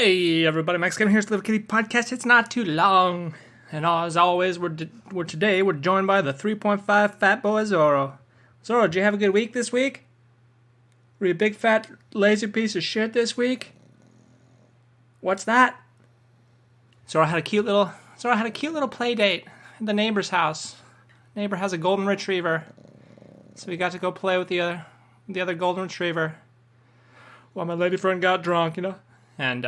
Hey everybody, Max Gamer here's the Little Kitty Podcast. It's not too long. And as always, we're joined by the 3.5 fat boy Zoro. Zoro, did you have a good week this week? Were you a big fat lazy piece of shit this week? What's that? Zoro had a cute little play date at the neighbor's house. Neighbor has a golden retriever. So we got to go play with the other golden retriever. While my lady friend got drunk, And,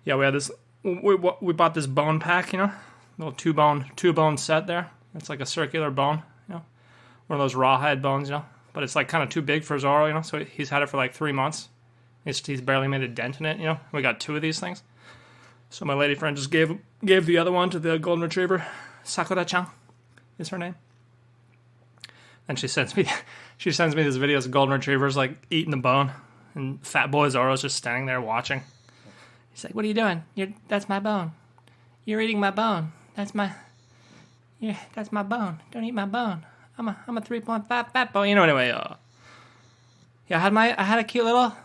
we had this, we bought this bone pack, little two bone set there. It's like a circular bone, one of those rawhide bones, but it's like kind of too big for Zoro, so he's had it for like 3 months. He's barely made a dent in it, We got 2 of these things. So my lady friend just gave the other one to the golden retriever. Sakura-chan is her name. And she sends me these videos of golden retrievers like eating the bone. And fat boy Zoro's just standing there watching. He's like, "What are you doing? That's my bone. You're eating my bone. That's my bone. Don't eat my bone. I'm a 3.5 fat boy." Anyway, I had a cute little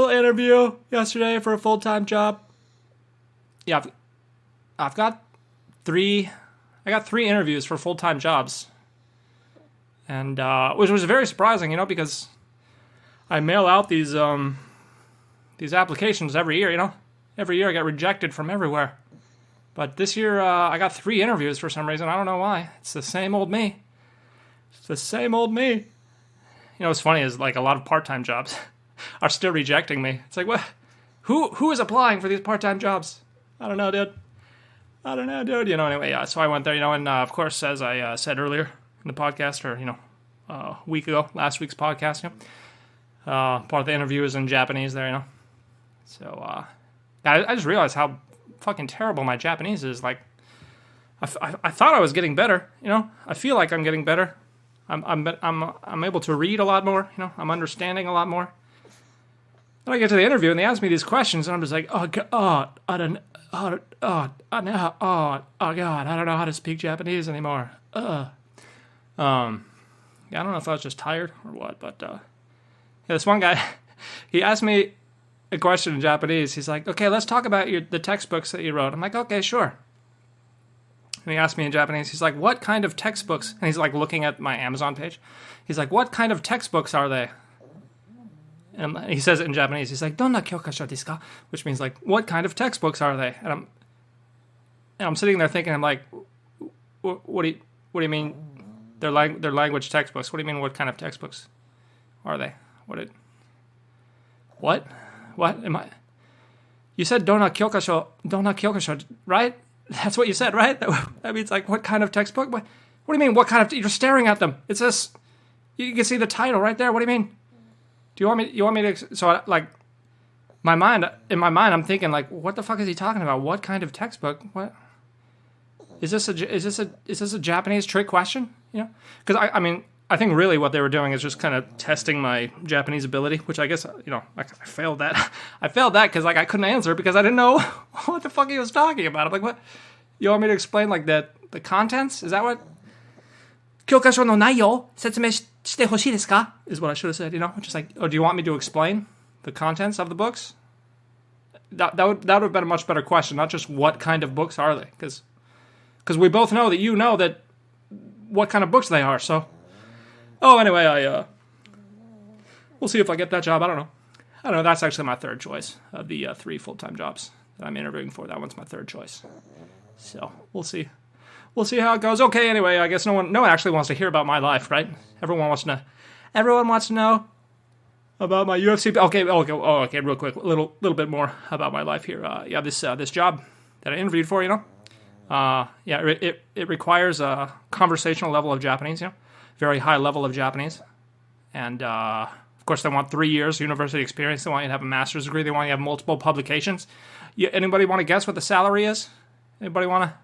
interview yesterday for a full-time job. Yeah, I got 3 interviews for full-time jobs. And which was very surprising, because I mail out these applications every year, Every year I get rejected from everywhere. But this year I got 3 interviews for some reason. I don't know why. It's the same old me. What's funny is like a lot of part-time jobs are still rejecting me. It's like, what? Who is applying for these part-time jobs? I don't know, dude. Anyway, so I went there, and of course, as I said earlier in the podcast, or, a week ago, last week's podcast, part of the interview is in Japanese there, So, I just realized how fucking terrible my Japanese is. Like, I thought I was getting better, I feel like I'm getting better. I'm able to read a lot more, I'm understanding a lot more. Then I get to the interview and they ask me these questions and I'm just like, oh God, I don't know how to speak Japanese anymore. I don't know if I was just tired or what, but this one guy, he asked me a question in Japanese. He's like, "Okay, let's talk about the textbooks that you wrote." I'm like, "Okay, sure." And he asked me in Japanese, he's like, "What kind of textbooks?" And he's like looking at my Amazon page. He's like, "What kind of textbooks are they?" And he says it in Japanese. He's like, "Donna kyokasho desu ka?" Which means like, "What kind of textbooks are they?" And I'm sitting there thinking, I'm like, what do you mean? They're language textbooks. What do you mean? What kind of textbooks are they? What am I? You said Donna kyokasho, right? That's what you said, right? That means like, what kind of textbook? What do you mean? What kind of? You're staring at them. It says, you can see the title right there. What do you mean? Do you want me to? So in my mind, I'm thinking like, what the fuck is he talking about? What kind of textbook? What? Is this a Japanese trick question? Because I think really what they were doing is just kind of testing my Japanese ability, which I guess, I failed that. I failed that because I couldn't answer because I didn't know what the fuck he was talking about. I'm like, what? You want me to explain like the contents? Is that what? Kyokasho no naiyo setsume shite hoshii desu ka? Is what I should have said, Just like, oh, do you want me to explain the contents of the books? That would have been a much better question, not just what kind of books are they, because we both know that that what kind of books they are, so. Oh, anyway, we'll see if I get that job. I don't know. That's actually my third choice of the 3 full-time jobs that I'm interviewing for. That one's my third choice. So, we'll see. We'll see how it goes. Okay, anyway, I guess no one actually wants to hear about my life, right? Everyone wants to know about my UFC. Okay, real quick, a little bit more about my life here. This job that I interviewed for, it requires a conversational level of Japanese, very high level of Japanese. And, of course, they want 3 years university experience. They want you to have a master's degree. They want you to have multiple publications. Anybody want to guess what the salary is? Anybody want to?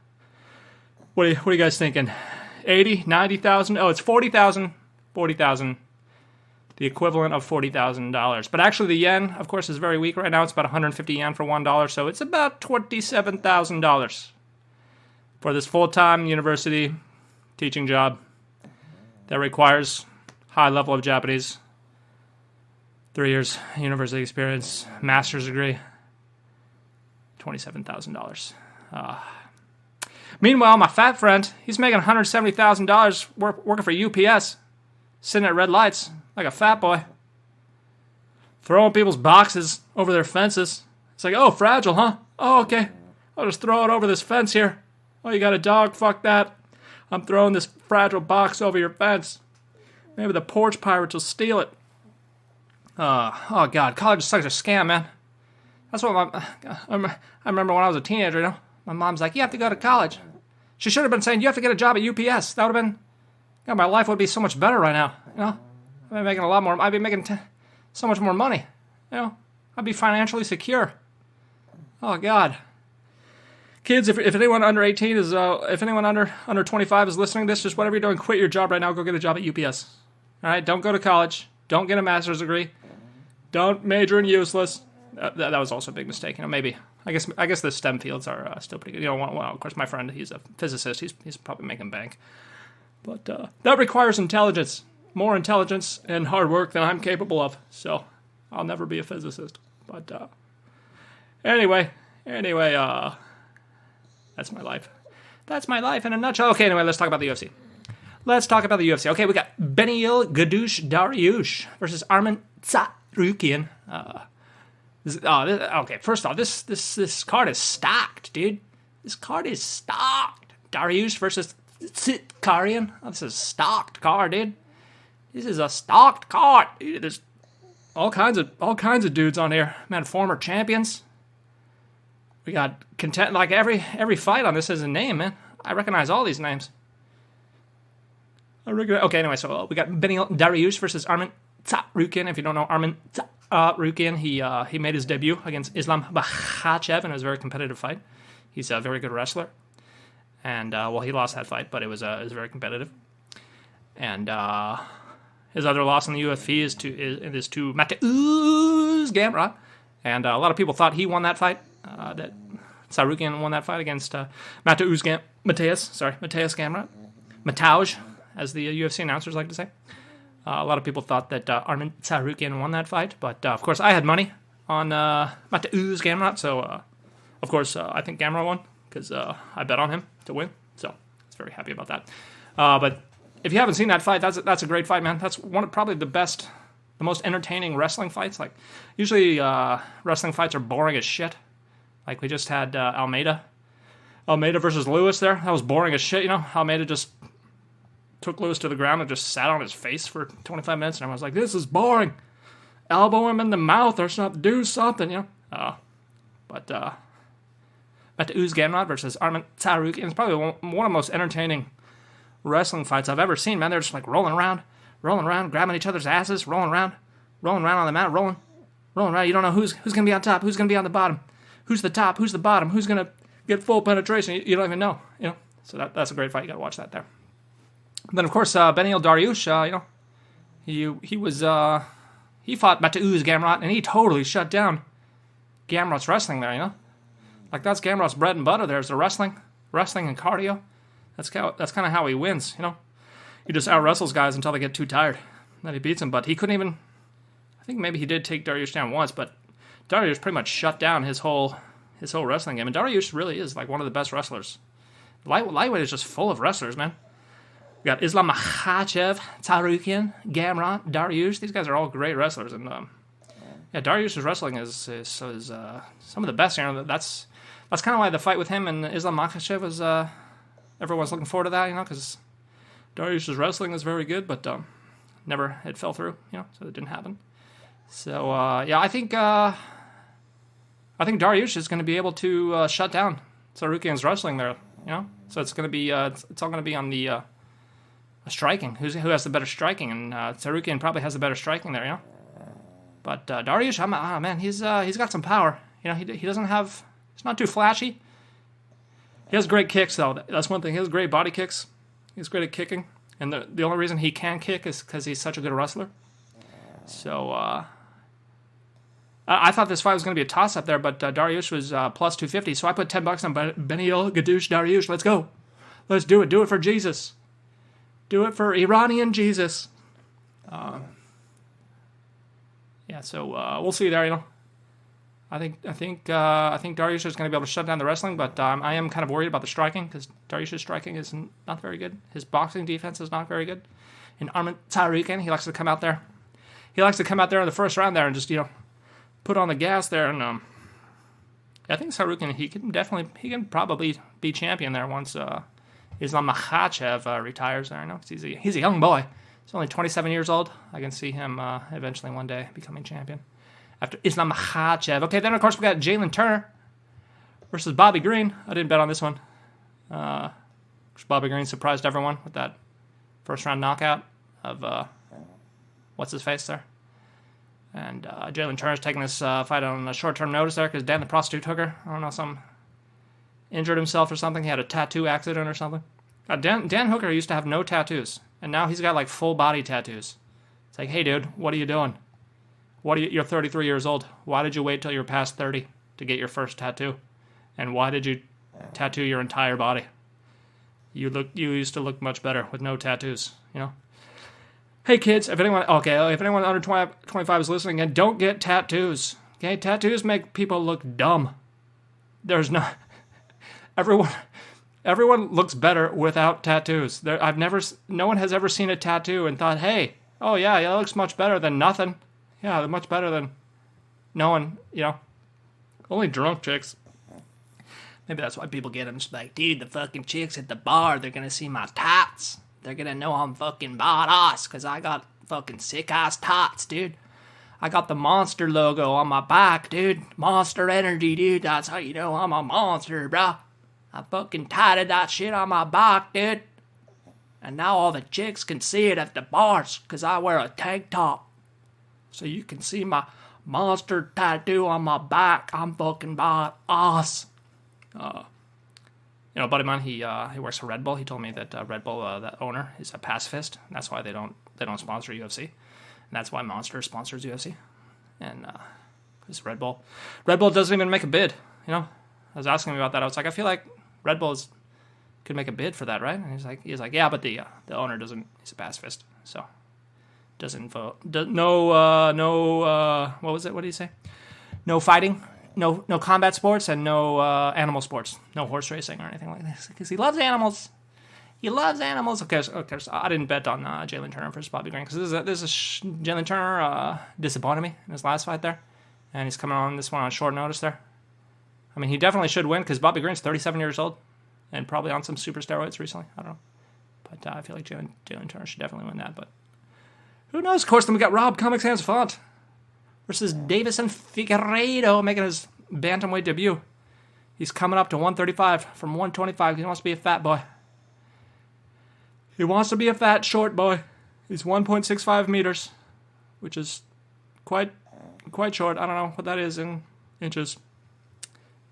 What are you guys thinking? 80, 90,000? Oh, it's 40,000. 40,000. The equivalent of $40,000. But actually the yen, of course, is very weak right now. It's about 150 yen for $1. So it's about $27,000 for this full-time university teaching job that requires high level of Japanese. 3 years university experience, master's degree, $27,000. Meanwhile, my fat friend, he's making $170,000 working for UPS, sitting at red lights like a fat boy, throwing people's boxes over their fences. It's like, oh, fragile, huh? Oh, okay. I'll just throw it over this fence here. Oh, you got a dog? Fuck that. I'm throwing this fragile box over your fence. Maybe the porch pirates will steal it. Oh, God. College is such a scam, man. That's what I remember when I was a teenager, you know? My mom's like, you have to go to college. She should have been saying, you have to get a job at UPS. That would have been... God, my life would be so much better right now, you know? I'd be making a lot more... I'd be making so much more money, you know? I'd be financially secure. Oh, God. Kids, if anyone under 18 is... if anyone under 25 is listening to this, just whatever you're doing, quit your job right now. Go get a job at UPS. All right? Don't go to college. Don't get a master's degree. Don't major in useless. That was also a big mistake. You know, maybe... I guess the STEM fields are still pretty good. You know, well, of course, my friend, he's a physicist. He's probably making bank. But that requires intelligence. More intelligence and hard work than I'm capable of. So I'll never be a physicist. But anyway, that's my life. That's my life in a nutshell. Okay, anyway, let's talk about the UFC. Okay, we got Beneil Dariush versus Arman Tsarukyan. Okay, first off, this card is stocked, dude. This card is stocked. Dariush versus Tsarukyan. Oh, this is a stocked card, dude. This is a stocked card. Dude, there's all kinds of dudes on here. Man, former champions. We got like every fight on this has a name, man. I recognize all these names. Okay, anyway, so we got Beneil Dariush versus Arman Tsarukyan. If you don't know Arman Tsarukyan, he made his debut against Islam Makhachev in a very competitive fight. He's a very good wrestler, and he lost that fight, but it was very competitive. And his other loss in the UFC is to Mateusz Gamrot, and a lot of people thought he won that fight. That Tsarukyan won that fight against Mateusz Gamrot, Mateusz, as the UFC announcers like to say. A lot of people thought that Arman Tsarukyan won that fight, but of course I had money on Mateusz Gamrot, so of course I think Gamrot won because I bet on him to win, so I was very happy about that. But if you haven't seen that fight, that's a great fight, man. That's one of probably the most entertaining wrestling fights. Like usually wrestling fights are boring as shit. Like we just had Almeida versus Lewis there. That was boring as shit, you know. Almeida just took Lewis to the ground and just sat on his face for 25 minutes, and I was like, this is boring. Elbow him in the mouth or something, do something, you know. But Mateusz Gamrot versus Arman Tsarukyan is probably one of the most entertaining wrestling fights I've ever seen, man. They're just like rolling around, grabbing each other's asses, rolling around on the mat, rolling around. You don't know who's going to be on top, who's going to be on the bottom, who's the top, who's the bottom, who's going to get full penetration. You don't even know, you know. So that's a great fight. You got to watch that there. Then, of course, Beneil Dariush, you know, he fought Mateusz Gamrot, and he totally shut down Gamrot's wrestling there, you know? Like, that's Gamrot's bread and butter. There's the wrestling and cardio. That's kind of how he wins, you know? He just out-wrestles guys until they get too tired. Then he beats them, but he couldn't even... I think maybe he did take Dariush down once, but Dariush pretty much shut down his whole wrestling game. And Dariush really is, like, one of the best wrestlers. Lightweight is just full of wrestlers, man. We got Islam Makhachev, Tsarukyan, Gamrot, Dariush. These guys are all great wrestlers, and Dariush's wrestling is some of the best. You know, that's kind of why the fight with him and Islam Makhachev was everyone's looking forward to that. You know, because Dariush's wrestling is very good, but it fell through. You know, so it didn't happen. So I think Dariush is going to be able to shut down Tsarukyan's wrestling there. You know, so it's going to be it's all going to be on the striking. Who has the better striking? And Tsarukyan probably has the better striking there, you know. But Dariush, man, he's got some power. You know, he doesn't have. It's not too flashy. He has great kicks though. That's one thing. He has great body kicks. He's great at kicking, and the only reason he can kick is because he's such a good wrestler. So I thought this fight was going to be a toss up there, but Dariush was plus 250. So I put $10 on Beneil Dariush. Let's go. Let's do it. Do it for Jesus. Do it for Iranian Jesus. yeah, so we'll see there. You know, I think Dariush is going to be able to shut down the wrestling, but I am kind of worried about the striking because Dariush's striking is not very good. His boxing defense is not very good. And Armin Tsarukyan, he likes to come out there. He likes to come out there in the first round there and just put on the gas there. And I think Tsarukyan he can probably be champion there once Islam Makhachev retires there. I know he's a young boy. He's only 27 years old. I can see him eventually one day becoming champion after Islam Makhachev. Okay, then of course we got Jalen Turner versus Bobby Green. I didn't bet on this one. Bobby Green surprised everyone with that first round knockout of what's his face there. And Jalen Turner's taking this fight on a short-term notice there because Dan the prostitute hooker, I don't know, some injured himself or something. He had a tattoo accident or something. Dan Hooker used to have no tattoos, and now he's got like full body tattoos. It's like, hey dude, what are you doing? You're 33 years old. Why did you wait till you're past 30 to get your first tattoo? And why did you tattoo your entire body? You used to look much better with no tattoos, you know? Hey kids, if anyone under 25 is listening, and don't get tattoos. Okay, tattoos make people look dumb. There's no everyone looks better without tattoos. No one has ever seen a tattoo and thought, hey, oh yeah, that looks much better than nothing. Yeah, much better than no one, you know. Only drunk chicks. Maybe that's why people get them. Just like, dude, the fucking chicks at the bar, they're gonna see my tats. They're gonna know I'm fucking badass, because I got fucking sick-ass tats, dude. I got the monster logo on my back, dude. Monster energy, dude. That's how you know I'm a monster, bro. I fucking tatted that shit on my back, dude. And now all the chicks can see it at the bars, because I wear a tank top. So you can see my monster tattoo on my back. I'm fucking badass. You know, a buddy of mine, he works for Red Bull. He told me that Red Bull, that owner, is a pacifist. And that's why they don't sponsor UFC. And that's why Monster sponsors UFC. And because Red Bull doesn't even make a bid. You know, I was asking him about that. I was like, I feel like Red Bull could make a bid for that, right? And he's like, yeah, but the owner doesn't. He's a pacifist, so doesn't vote. What was it? What did he say? No fighting. No combat sports and no animal sports. No horse racing or anything like this. Because he loves animals. He loves animals. Of course, I didn't bet on Jalen Turner versus Bobby Green. Because Jalen Turner disappointed me in his last fight there. And he's coming on this one on short notice there. I mean, he definitely should win because Bobby Green's 37 years old. And probably on some super steroids recently. I don't know. But I feel like Jalen Turner should definitely win that. But who knows? Of course, then we got Rob Comics Hands Font versus Davison Figueiredo making his bantamweight debut. He's coming up to 135 from 125. He wants to be a fat boy. He wants to be a fat, short boy. He's 1.65 meters, which is quite short. I don't know what that is in inches.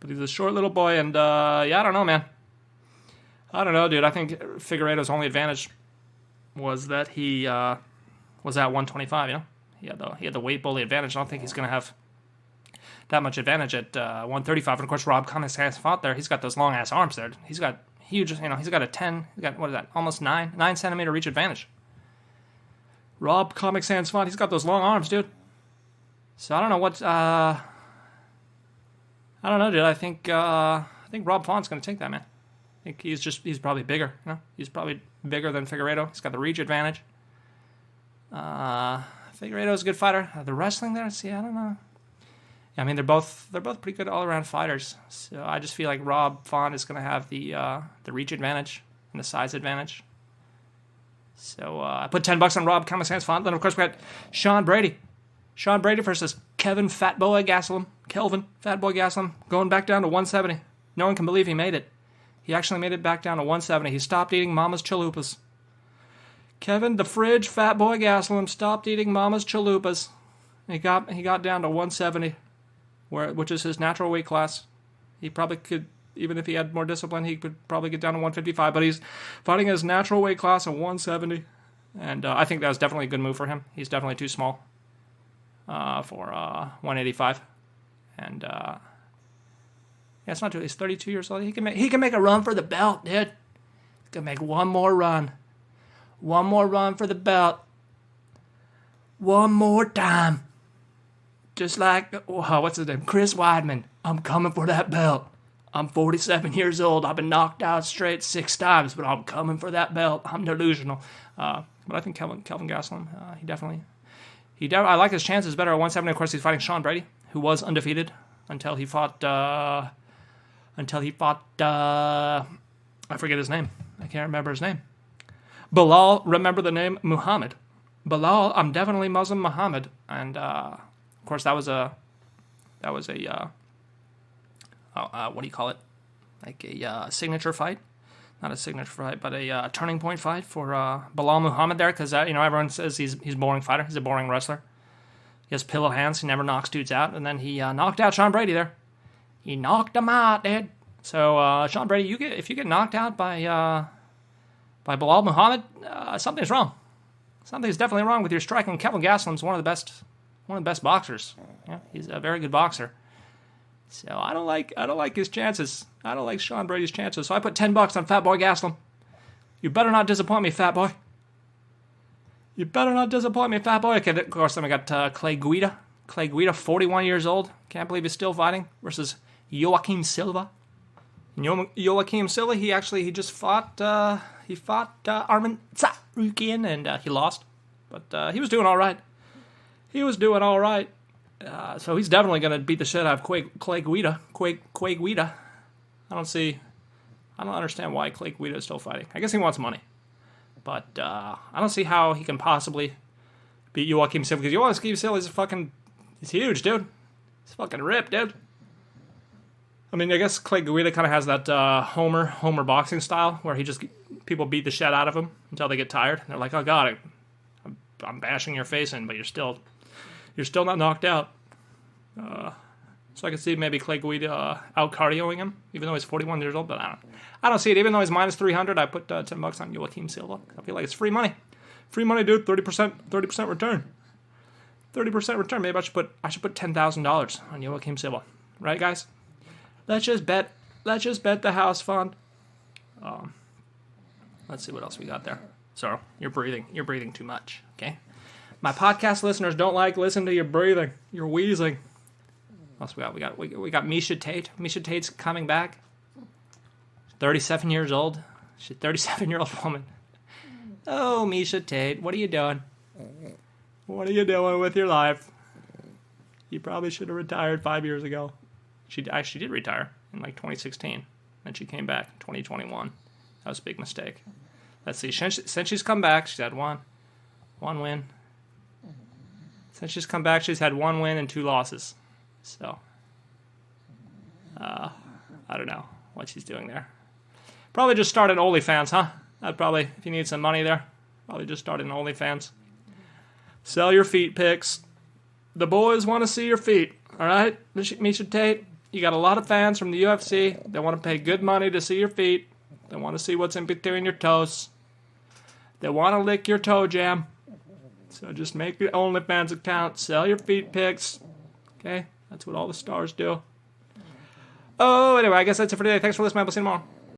But he's a short little boy, and yeah, I don't know, man. I don't know, dude. I think Figueiredo's only advantage was that he was at 125, you know? He had the weight bully advantage. I don't think he's going to have that much advantage at 135. And of course, Rob Comics has fought there. He's got those long ass arms there. He's got huge. You know, he's got what is that? Almost 9 centimeter reach advantage. Rob Comics Hands fought. He's got those long arms, dude. So I don't know what. I don't know, dude. I think Rob Font's going to take that, man. I think he's probably bigger. You know, he's probably bigger than Figueiredo. He's got the reach advantage. Figueiredo's a good fighter. The wrestling there, see, I don't know. Yeah, I mean, they're both pretty good all-around fighters. So I just feel like Rob Font is going to have the reach advantage and the size advantage. So I put $10 on Rob Comics Hands Font. Then, of course, we got Sean Brady. Sean Brady versus Kelvin Fatboy Gastelum. Going back down to 170. No one can believe he made it. He actually made it back down to 170. He stopped eating Mama's chalupas. Kevin, the fridge, Fat Boy Gastelum, stopped eating Mama's chalupas. He got down to 170, which is his natural weight class. He probably could, even if he had more discipline, he could probably get down to 155. But he's fighting his natural weight class at 170, and I think that was definitely a good move for him. He's definitely too small for 185, and yeah, it's not too. He's 32 years old. He can make a run for the belt, dude. He can make one more run. One more run for the belt. One more time. Just like, what's his name? Chris Weidman. I'm coming for that belt. I'm 47 years old. I've been knocked out straight 6 times, but I'm coming for that belt. I'm delusional. But I think Kelvin Gastelum, I like his chances better at 170. Of course, he's fighting Sean Brady, who was undefeated until he fought, I forget his name. I can't remember his name. Bilal, remember the name? Muhammad. Bilal, I'm definitely Muslim Muhammad. And, of course, that was a what do you call it? Like a signature fight. Not a signature fight, but a turning point fight for Bilal Muhammad there, because everyone says he's a boring fighter. He's a boring wrestler. He has pillow hands. He never knocks dudes out. And then he knocked out Sean Brady there. He knocked him out, dude. So Sean Brady, if you get knocked out by Bilal Muhammad, something's wrong. Something's definitely wrong with your striking. Kelvin Gastelum's one of the best boxers. Yeah, he's a very good boxer. So I don't like his chances. I don't like Sean Brady's chances. So I put $10 on Fat Boy Gastelum. You better not disappoint me, Fat Boy. You better not disappoint me, Fat Boy. Okay, of course, then we got Clay Guida. Clay Guida, 41 years old. Can't believe he's still fighting. Versus Joaquim Silva. Joaquim Silva, he just fought. He fought Armin Tsarukyan, and he lost. But he was doing all right. So he's definitely going to beat the shit out of Clay Guida. Clay Guida. I don't understand why Clay Guida is still fighting. I guess he wants money. But I don't see how he can possibly beat Joaquim Silva. Because Joaquim Silva he's huge, dude. He's fucking ripped, dude. I mean, I guess Clay Guida kind of has that Homer boxing style where people beat the shit out of him until they get tired. And they're like, oh god, I'm bashing your face in, but you're still not knocked out. So I can see maybe Clay Guida out cardioing him, even though he's 41 years old. But I don't see it. Even though he's minus 300, I put $10 on Joaquim Silva. I feel like it's free money. Free money, dude. 30% return. 30% return. Maybe I should put $10,000 on Joaquim Silva. Right, guys? Let's just bet the house fund. Let's see what else we got there. Zoro, you're breathing too much. Okay. My podcast listeners don't listen to your breathing. You're wheezing. What else we got? We got Misha Tate. Misha Tate's coming back. 37 years old. She's a 37-year-old woman. Oh, Misha Tate, what are you doing? What are you doing with your life? You probably should have retired 5 years ago. She actually did retire in 2016. Then she came back in 2021. That was a big mistake. Let's see. Since she's come back, she's had one win. Since she's come back, she's had 1 win and 2 losses. So, I don't know what she's doing there. Probably just start an OnlyFans, huh? I'd probably, if you need some money there, probably just start an OnlyFans. Sell your feet pics. The boys want to see your feet, all right? Misha Tate, you got a lot of fans from the UFC. They want to pay good money to see your feet. They want to see what's in between your toes. They want to lick your toe jam. So just make your OnlyFans account. Sell your feet pics. Okay? That's what all the stars do. Oh, anyway, I guess that's it for today. Thanks for listening. We'll see you tomorrow.